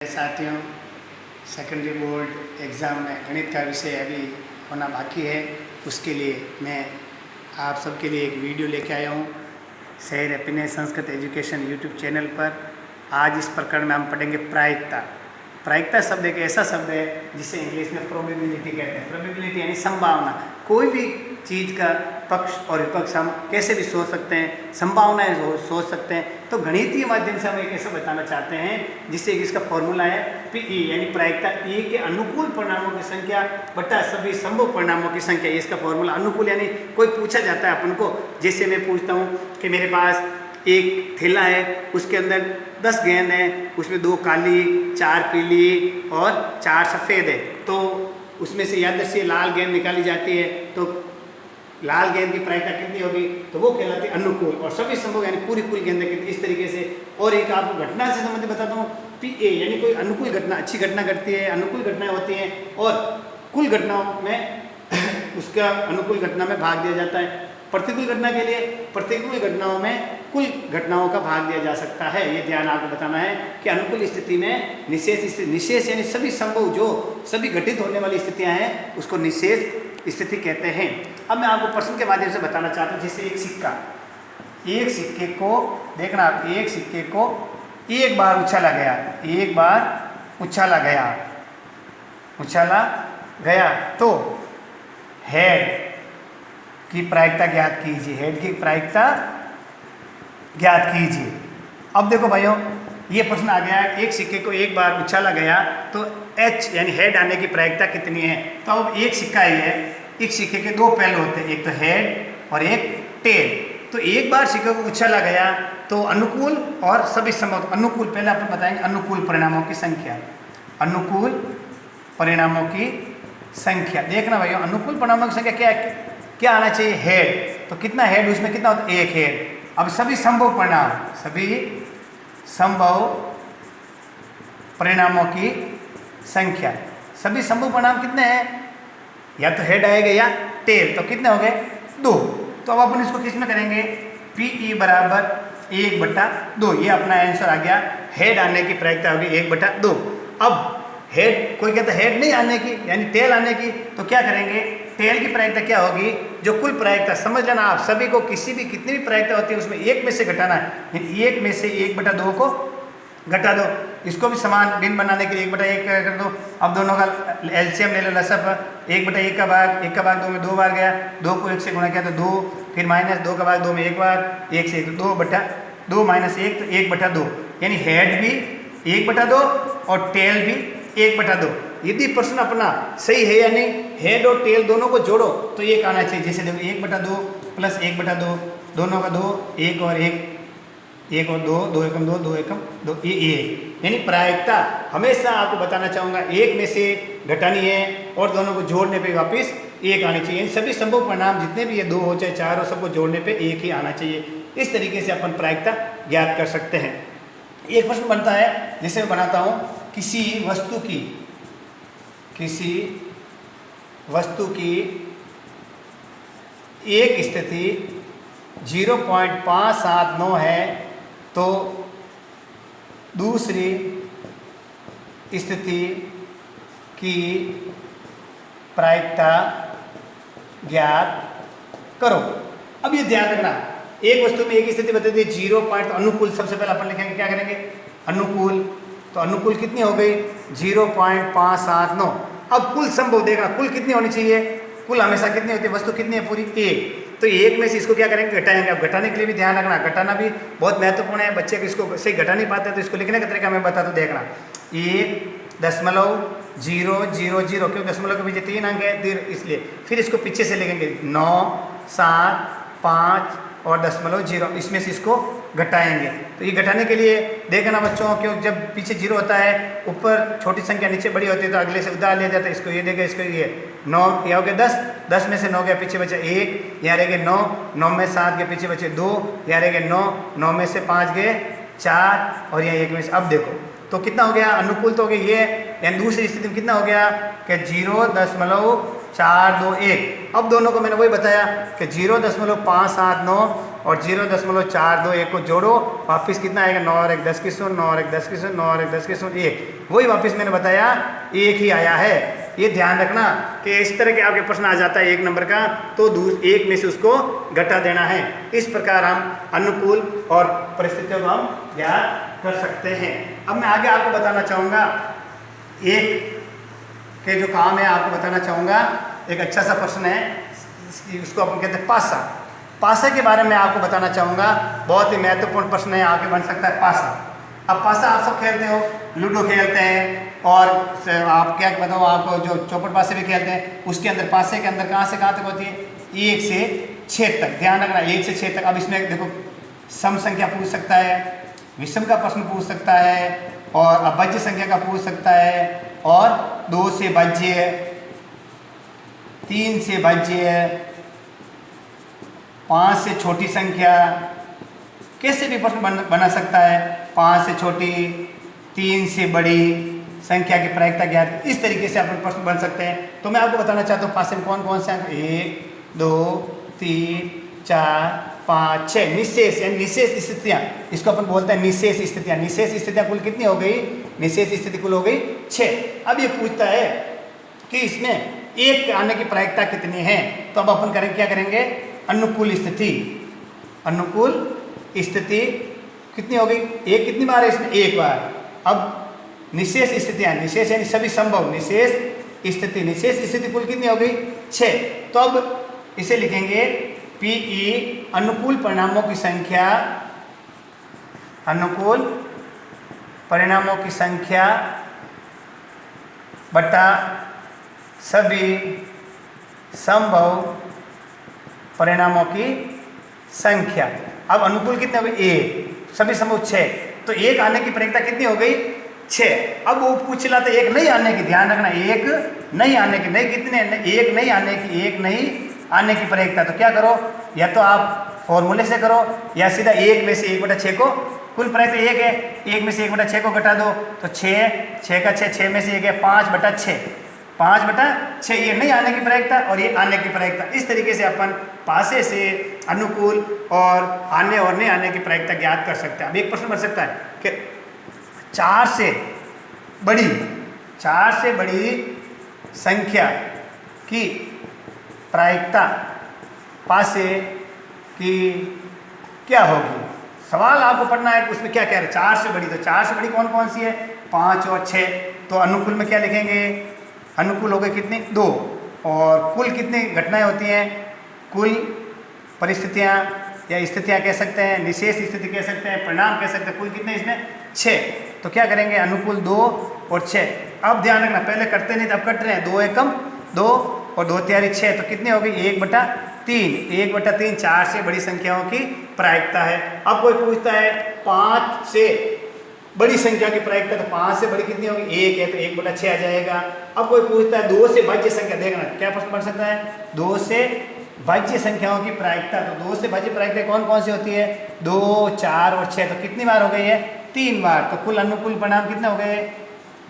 साथियों, secondary board exam में गणित का विषय अभी होना बाकी है। उसके लिए मैं आप सबके लिए एक वीडियो लेके आया हूँ शहर अपने संस्कृत एजुकेशन यूट्यूब चैनल पर। आज इस प्रकरण में हम पढ़ेंगे प्रायिकता। प्रायिकता शब्द एक ऐसा शब्द है जिसे इंग्लिश में प्रोबेबिलिटी कहते हैं। प्रोबेबिलिटी यानी संभावना। कोई भी चीज़ का पक्ष और विपक्ष हम कैसे भी सोच सकते हैं, संभावनाएं सोच सकते हैं। तो गणितीय माध्यम से हम एक ऐसा बताना चाहते हैं जिससे इसका फॉर्मूला है PE यानी प्रायिकता E के अनुकूल परिणामों की संख्या बटा सभी संभव परिणामों की संख्या। इसका फॉर्मूला अनुकूल यानी कोई पूछा जाता है अपन को, जैसे मैं पूछता हूँ कि मेरे पास एक थैला है, उसके अंदर 10 गेंद हैं, उसमें 2 काली, 4 पीली और 4 सफ़ेद है। तो उसमें से यादृच्छिक लाल गेंद निकाली जाती है, तो लाल गेंद की प्रायिकता कितनी होगी, तो वो कहलाती है अनुकूल। और सभी संभव यानी पूरी कुल गेंदें कितनी, इस तरीके से। और एक आपको घटना से संबंधित बताता हूँ, PA यानी कोई अनुकूल घटना, अच्छी घटना घटती है, अनुकूल घटनाएं होती हैं और कुल घटनाओं में उसका अनुकूल घटना में भाग दिया जाता है। प्रतिकूल घटना के लिए प्रतिकूल घटनाओं में कुल घटनाओं का भाग दिया जा सकता है। ये ध्यान आपको बताना है कि अनुकूल स्थिति में निशेष यानी सभी संभव जो सभी घटित होने वाली स्थितियां हैं उसको निशेष स्थिति कहते हैं। अब मैं आपको प्रश्न के माध्यम से बताना चाहता हूँ। जैसे एक सिक्के को देखना, एक सिक्के को एक बार उछाला गया, एक बार उछाला गया तो हेड की प्रायिकता ज्ञात कीजिए। हेड की प्रायिकता ज्ञात कीजिए। अब देखो भाइयों, ये प्रश्न आ गया, एक सिक्के को एक बार उछाला गया तो H यानी हेड आने की प्रायिकता कितनी है। तो अब एक सिक्का ही है, एक सिक्के के 2 पहलू होते हैं, एक तो हेड और एक टेल। तो एक बार सिक्के को उछाला गया तो अनुकूल और सभी संभव अनुकूल, पहले अपन बताएंगे अनुकूल परिणामों की संख्या। अनुकूल परिणामों की संख्या देखना भाइयों, अनुकूल परिणामों की संख्या क्या आना चाहिए, हेड। तो कितना हेड, उसमें कितना होता है, एक हेड। अब सभी संभव परिणामों की संख्या, सभी संभव परिणाम कितने हैं, या तो हेड आएगा या टेल। तो कितने हो गए, 2। तो अब अपन इसको किस में करेंगे, PE बराबर 1/2। ये अपना आंसर आ गया। हेड आने की प्रायिकता होगी 1/2। अब हेड, कोई कहता है हेड नहीं आने की यानी टेल आने की, तो क्या करेंगे, टेल की प्रायिकता क्या होगी, जो कुल प्रायिकता, समझ लेना आप सभी को, किसी भी कितनी भी प्रायिकता होती है उसमें एक में से घटाना है। 1 में से 1/2 को घटा दो। इसको भी समान भिन्न बनाने के लिए 1/1 कर दो। अब दोनों का LCM ले लो, लसअप 1/1 का भाग 2 में 2 बार गया, 2 को 1 से गुणा किया तो 2, फिर -2 का भाग 2 में 1 बार, 1 से 2 बटा 2 -1 तो 1/2 यानी हेड भी 1/2 और टेल भी 1/2। यदि प्रश्न अपना सही है या नहीं, हेड और टेल दोनों को जोड़ो तो एक आना चाहिए। जैसे देखो 1/2 प्लस 1/2, दोनों का 2, 1 और 1, 1 और 2, 2 एकम 2, 2 एकम 2, ये यानी प्रायिकता हमेशा आपको बताना चाहूँगा, एक में से घटानी है और दोनों को जोड़ने पे वापस 1 आनी चाहिए। सभी संभव परिणाम जितने भी ये 2 हो चाहे 4 हो, सबको जोड़ने पे 1 ही आना चाहिए। इस तरीके से अपन प्रायिकता ज्ञात कर सकते हैं। एक प्रश्न बनता है, जैसे मैं बनाता हूँ, किसी वस्तु की एक स्थिति 0.579 है तो दूसरी स्थिति की प्रायिकता ज्ञात करो। अब ये ध्यान रखना, एक वस्तु में एक स्थिति बता दी 0 पॉइंट, अनुकूल सबसे पहले अपन लिखेंगे, क्या करेंगे, अनुकूल। तो अनुकूल कितनी हो गई, 0.579। अब कुल संभव देखना, कुल कितनी होनी चाहिए, कुल हमेशा कितनी होती है, वस्तु कितनी है, पूरी 1। तो 1 में से इसको क्या करेंगे, घटाएंगे। अब घटाने के लिए भी ध्यान रखना, घटाना भी बहुत महत्वपूर्ण है। बच्चे को इसको सही घटा नहीं पाते तो इसको लिखने का तरीका मैं बता दूँ, देखना 1.000, क्योंकि दशमलव के पीछे 3 अंक है इसलिए। फिर इसको पीछे से लिखेंगे 9, 7, 5 और 0.0, इसमें से इसको घटाएंगे। तो ये घटाने के लिए देखना बच्चों, क्योंकि जब पीछे 0 होता है, ऊपर छोटी संख्या नीचे बड़ी होती है, तो अगले से उधार लिया जाता है। इसको ये देगा, इसको ये 9, यह हो गया 10, 10 में से 9 गया, पीछे बचे 1, यहाँ रह गए 9, 9 में 7 के पीछे बचे 2, यहाँ रह गए 9, 9 में से 5 गए 4 और यहाँ 1 में से। अब देखो तो कितना हो गया, अनुकूल तो हो गया ये, यानी दूसरी स्थिति में कितना हो गया कि 0.421। अब दोनों को मैंने वही बताया कि 0.579 और 0.421 को जोड़ो, वापस कितना आएगा 9 और 1 10 की शून्य, 9 और 1 10 की शून्य, 9 और 1 10 की शून्य 1। वही वापस मैंने बताया 1 ही आया है। ये ध्यान रखना कि इस तरह के आपके प्रश्न आ जाता है 1 नंबर का, तो 1 में से उसको घटा देना है। इस प्रकार हम अनुकूल और परिस्थितियों को हम ज्ञात कर सकते हैं। अब मैं आगे आपको बताना चाहूँगा, एक के जो काम है आपको बताना चाहूँगा, एक अच्छा सा प्रश्न है, उसको अपन कहते हैं पासा। पासे के बारे में आपको बताना चाहूँगा, बहुत ही महत्वपूर्ण प्रश्न है, आगे बन सकता है पासा। अब पासा आप सब खेलते हो, लूडो खेलते हैं, और आप क्या बताओ, आपको जो चौपट पासे भी खेलते हैं, उसके अंदर पासे के अंदर कहाँ से कहाँ तक होती है, 1 से 6 तक। ध्यान रखना 1 से 6 तक। अब इसमें देखो सम संख्या पूछ सकता है, विषम का प्रश्न पूछ सकता है, और अभाज्य संख्या का पूछ सकता है, और 2 से भाज्य, 3 से भाज्य, 5 से छोटी संख्या, कैसे भी प्रश्न बना सकता है। 5 से छोटी, 3 से बड़ी संख्या की प्रायिकता ज्ञात, इस तरीके से अपन प्रश्न बन सकते हैं। तो मैं आपको बताना चाहता हूँ पासे में कौन कौन से अंक, 1 2 3 4 5 6 निशेष, यानी निशेष स्थितियाँ, इसको अपन बोलते हैं निशेष स्थितियाँ। निशेष स्थितियाँ कुल कितनी हो गई, निशेष स्थिति कुल हो गई 6। अब ये पूछता है कि इसमें 1 आने की प्रायिकता कितनी है, तो अब अपन क्या करेंगे, अनुकूल स्थिति। अनुकूल स्थिति कितनी हो गई, 1 कितनी बार है इसमें, 1 बार। अब निशेष स्थितियाँ, निशेष यानी सभी संभव निशेष स्थिति, निशेष स्थिति कुल कितनी हो गई 6। तो अब इसे लिखेंगे PE अनुकूल परिणामों की संख्या, अनुकूल परिणामों की संख्या बटा सभी संभव परिणामों की संख्या। अब अनुकूल कितने हो गए 1, सभी संभव 6, तो 1 आने की प्रायिकता कितनी हो गई 6। अब वो पूछ रहा था 1 नहीं आने की, ध्यान रखना 1 नहीं आने की, नहीं कितने, 1 नहीं आने की, 1 नहीं आने की प्रायिकता। तो क्या करो, या तो आप फॉर्मूले से करो, या सीधा 1 में से 1/6 को, कुल प्रायिकता 1 है, 1 में से 1/6 को घटा दो, तो 6 का 6 में से 1 है 5/6, 5/6 ये नहीं आने की प्रायिकता और ये आने की प्रायिकता। इस तरीके से अपन पासे से अनुकूल और आने और नहीं आने की प्रायिकता ज्ञात कर सकते हैं। अब एक प्रश्न बन सकता है कि 4 से बड़ी संख्या की प्रायिकता पासे की क्या होगी। सवाल आपको पढ़ना है कि उसमें क्या कह रहे हैं, 4 से बड़ी, तो 4 से बड़ी कौन कौन सी है, 5 और 6। तो अनुकूल में क्या लिखेंगे, अनुकूल हो गए कितनी 2, और कुल कितनी घटनाएं होती हैं, कुल परिस्थितियां या स्थितियां कह सकते हैं, निशेष स्थिति कह सकते हैं, परिणाम कह सकते हैं, कुल कितने इसमें 6। तो क्या करेंगे, अनुकूल 2 और 6। अब ध्यान रखना पहले करते नहीं, अब कट रहे हैं, 2 एकम 2 और 2 तिहाई 6, तो कितनी हो गई 1/3, 1/3 4 से बड़ी संख्याओं की प्रायिकता है। अब कोई पूछता है 5 से बड़ी संख्या की प्रायिकता, तो 5 से बड़ी कितनी होगी, 1 है, तो 1/6 आ जाएगा। अब कोई पूछता है 2 से भाज्य संख्या, देखना क्या प्रश्न बन सकता है, 2 से भाज्य संख्याओं की प्रायिकता। तो 2 से भाज्य प्रायिकता कौन कौन सी होती है, 2 4 और 6, तो कितनी बार हो गई है 3 बार। तो कुल अनुकूल परिणाम कितने हो गए,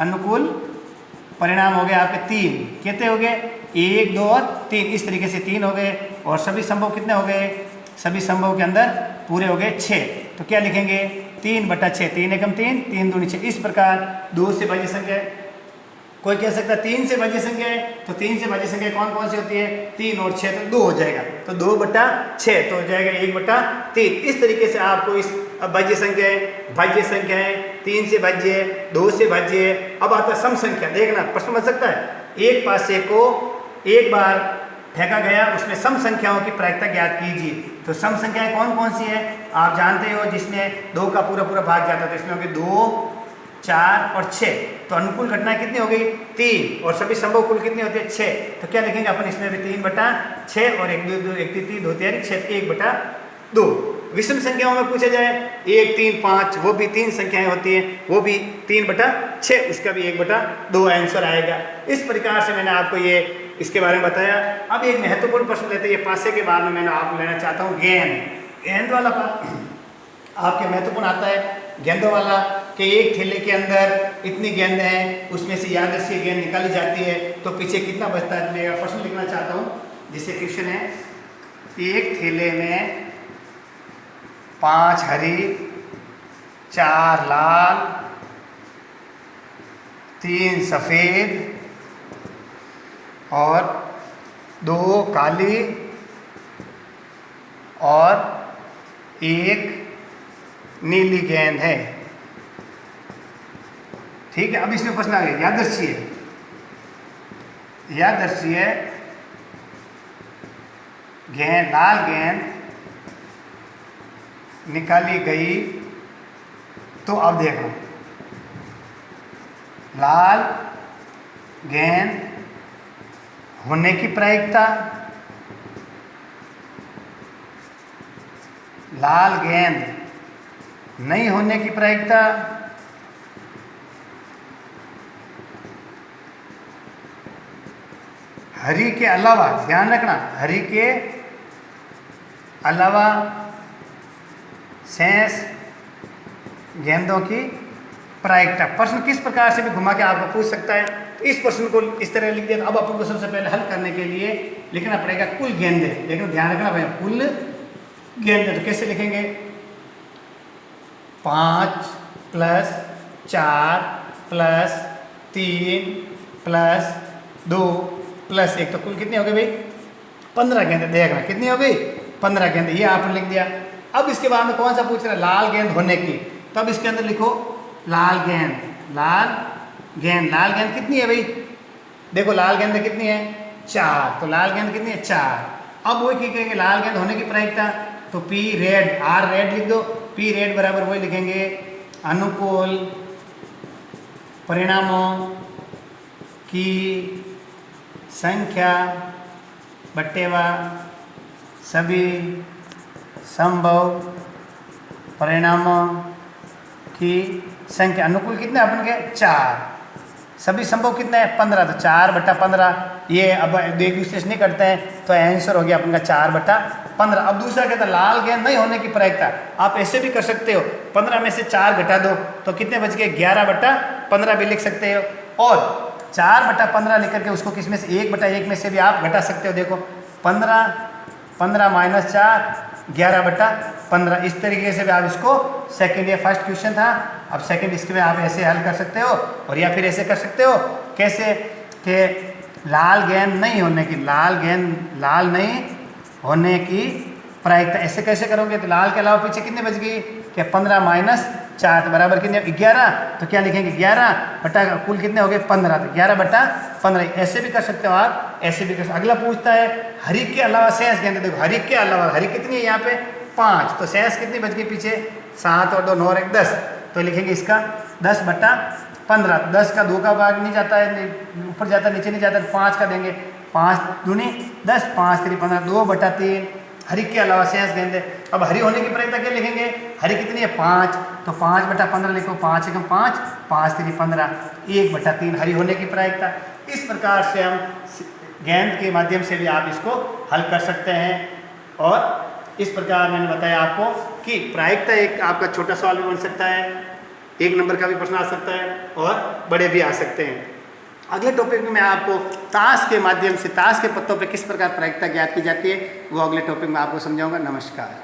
अनुकूल परिणाम हो गए आपके 3, कितने हो गए 1 2 और 3, इस तरीके से 3 हो गए। और सभी संभव कितने हो गए, सभी संभव के अंदर पूरे हो गए 6। तो क्या लिखेंगे 3/6, 3 एकम 3, 3 दूनी 6। इस प्रकार 2 से भाज्य संख्या, कोई कह सकता है 3 से भाज्य संख्या है, तो 3 से भाज्य संख्या कौन कौन सी होती है, 3 और 6, तो 2 हो जाएगा, तो 2/6 तो हो जाएगा 1/3। इस तरीके से आपको इस भाज्य संख्या है, भाज्य संख्या है, 3 से भाज्य, 2 से भाज्य। अब आता सम संख्या, देखना प्रश्न बन सकता है, एक पासे को एक बार फेंका गया, उसमें सम संख्याओं की प्रायिकता ज्ञात कीजिए। तो सम संख्याएं कौन कौन सी है, आप जानते हो, जिसमें 2 का पूरा भाग जाता है, तो इसमें हो गई 2 4 और 6। तो अनुकूल घटनाएं कितनी हो गई 3, और सभी संभव कुल कितनी होती है 6। तो क्या लिखेंगे अपन इसमें भी 3/6 और 1 2 1 3 2 तिहाई 6, 1/2। विषम संख्याओं में पूछा जाए 1 3 5, वो भी 3 संख्याएं होती हैं, वो भी 3/6, उसका भी 1/2 आंसर आएगा। इस प्रकार से मैंने आपको ये इसके बारे में बताया। अब एक महत्वपूर्ण प्रश्न लेते हैं, ये पासे के बाद में मैंने आपको लेना चाहता हूँ गेंद वाला आपके महत्वपूर्ण आता है, गेंदों वाला, कि एक थैले के अंदर इतनी गेंद हैं, उसमें से यादृच्छिक गेंद निकाली जाती है, तो पीछे कितना बचता है। मैं प्रश्न लिखना चाहता हूँ, जिससे क्वेश्चन है, एक थैले में 5 हरी, 4 लाल, 3 सफ़ेद और 2 काली और 1 नीली गेंद है। ठीक है, अब इसमें प्रश्न आ गया, यादृच्छिक गेंद, लाल गेंद निकाली गई। तो अब देखो, लाल गेंद होने की प्रायिकता, लाल गेंद नहीं होने की प्रायिकता, हरी के अलावा, ध्यान रखना, हरी के अलावा शेष गेंदों की प्रायिकता। प्रश्न किस प्रकार से भी घुमा के आपको पूछ सकता है। तो इस प्रश्न को इस तरह लिख दिया। अब अपन को सबसे पहले हल करने के लिए लिखना पड़ेगा कुल गेंदे। लेकिन ध्यान रखना भाई, कुल गेंदे तो कैसे लिखेंगे, 5 + 4 + 3 + 2 + 1, तो कुल कितनी हो गई भाई, 15 गेंदे। देखना कितनी हो गई, 15 गेंदे। ये आपने लिख दिया। अब इसके बाद में कौन सा पूछ रहा है, लाल गेंद होने की। तब इसके अंदर लिखो लाल गेंद, लाल गेंद कितनी है भाई, देखो लाल गेंद कितनी है, 4। तो लाल गेंद कितनी है, 4। अब वही क्या कहेंगे, लाल गेंद होने की प्रायिकता, तो P रेड, R रेड लिख दो। P रेड बराबर वही लिखेंगे, अनुकूल परिणामों की संख्या बटेवा सभी संभव परिणामों की संख्या। अनुकूल कितने अपन के, 4। सभी संभव कितने हैं, 15। तो 4/15। ये अब एक दूसरे से नहीं करते हैं, तो आंसर हो गया अपन का 4/15। अब दूसरा कहता है लाल गेंद नहीं होने की प्रायिकता। आप ऐसे भी कर सकते हो, 15 में से 4 घटा दो तो कितने बच गए, 11/15 भी लिख सकते हो। और 4/15 लिख करके उसको किस में से, 1/1 में से भी आप घटा सकते हो। देखो 15 - 4 11/15। इस तरीके से भी आप इसको, सेकंड या फर्स्ट क्वेश्चन था, अब सेकंड इसके में आप ऐसे हल कर सकते हो। और या फिर ऐसे कर सकते हो, कैसे कि लाल गेंद नहीं होने की, लाल नहीं होने की प्रायिकता। ऐसे कैसे करोगे, तो लाल के अलावा पीछे कितने बच गई, क्या 15 - 4 तो बराबर कितने, 11। तो क्या लिखेंगे, 11 कुल कितने हो गए, 15। तो 11/15। ऐसे भी कर सकते हो आप, ऐसे भी कर सकते। अगला पूछता है हरी के अलावा शेष गेंद। देखो हरी के अलावा, हरी कितनी है यहाँ पे, 5। तो शेष कितनी बच गई पीछे, 7 और 2 9 और 1 10। तो लिखेंगे इसका 10/15। 10 का 2 का भाग नहीं जाता है, ऊपर जाता है नीचे नहीं जाता, 5 का देंगे। 5 दूनी 10, 5 3 15, 2/3 हरी के अलावा शेष गेंदे। अब हरी होने की प्रायिकता क्या लिखेंगे, हरी कितनी है, 5। तो 5/15 लिखो, 5 × 5 5 3 15, 1/3 हरी होने की प्रायिकता। इस प्रकार से हम गेंद के माध्यम से भी आप इसको हल कर सकते हैं। और इस प्रकार मैंने बताया आपको कि प्रायिकता एक आपका छोटा सवाल भी बन सकता है, 1 नंबर का भी प्रश्न आ सकता है और बड़े भी आ सकते हैं। अगले टॉपिक में मैं आपको ताश के माध्यम से, ताश के पत्तों पे किस प्रकार प्रायिकता ज्ञात की जाती है, वो अगले टॉपिक में आपको समझाऊंगा। नमस्कार।